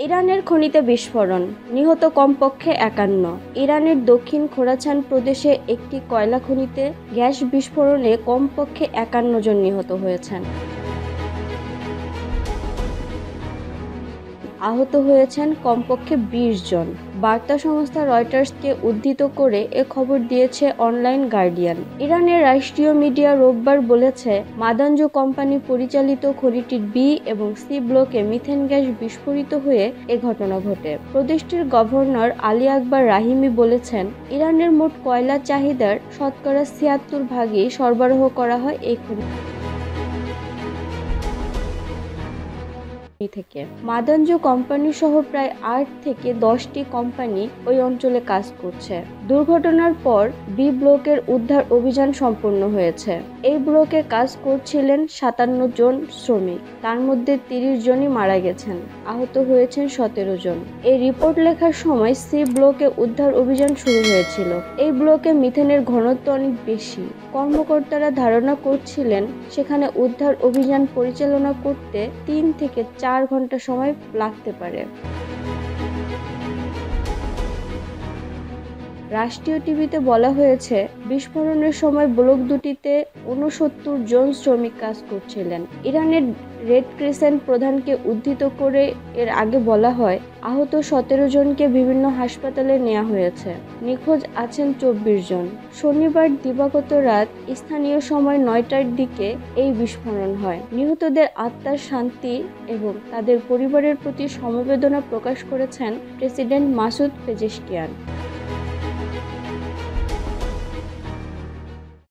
ইরানের খনিতে বিস্ফোরণ, নিহত কমপক্ষে ৫১। ইরানের দক্ষিণ খোরাসান প্রদেশে একটি কয়লা খনিতে গ্যাস বিস্ফোরণে কমপক্ষে ৫১ জন নিহত হয়েছেন। আহত হয়েছেন কমপক্ষে ২০ জন। বার্তা সংস্থা রয়টার্সকে উদ্ধৃত করে এ খবর দিয়েছে অনলাইন গার্ডিয়ান। ইরানের রাষ্ট্রীয় মিডিয়া রোববার বলেছে, মাদানজো কোম্পানি পরিচালিত খনিটির বি এবং সি ব্লকে মিথেন গ্যাস বিস্ফোরিত হয়ে এ ঘটনা ঘটে। প্রদেশটির গভর্নর আলী আকবর রাহিমি বলেছেন, ইরানের মোট কয়লা চাহিদার শতকরা ৭৬% সরবরাহ করা হয় এই খনি থেকে। মাদানজো কোম্পানি সহ প্রায় ৮ থেকে ১০টি কোম্পানি ওই অঞ্চলে কাজ করছে। দুর্ঘটনার পর বি ব্লকের উদ্ধার অভিযান সম্পন্ন হয়েছে। এই ব্লকে কাজ করছিলেন ৫৭ জন শ্রমিক, তার মধ্যে ৩০ জনই মারা গেছেন, আহত হয়েছেন ১৭ জন। এই রিপোর্ট লেখার সময় সি ব্লকে উদ্ধার অভিযান শুরু হয়েছিল। এই ব্লকে মিথেনের ঘনত্ব অনেক বেশি। কর্মকর্তারা ধারণা করছিলেন সেখানে উদ্ধার অভিযান পরিচালনা করতে ৩ থেকে ৪ ঘন্টা সময় লাগতে পারে। রাষ্ট্রীয় টিভিতে বলা হয়েছে, বিস্ফোরণের সময় ব্লক দুটিতে ৬৯ জন শ্রমিক কাজ করছিলেন। ইরানের রেড ক্রিসেন্ট প্রধানকে উদ্ধৃত করে এর আগে বলা হয়, আহত ১৭ জনকে বিভিন্ন হাসপাতালে নেওয়া হয়েছে। নিখোঁজ আছেন ২৪ জন। শনিবার দিবাগত রাত স্থানীয় সময় ৯টার দিকে এই বিস্ফোরণ হয়। নিহতদের আত্মার শান্তি এবং তাদের পরিবারের প্রতি সমবেদনা প্রকাশ করেছেন প্রেসিডেন্ট মাসুদ পেজেশকিয়ান।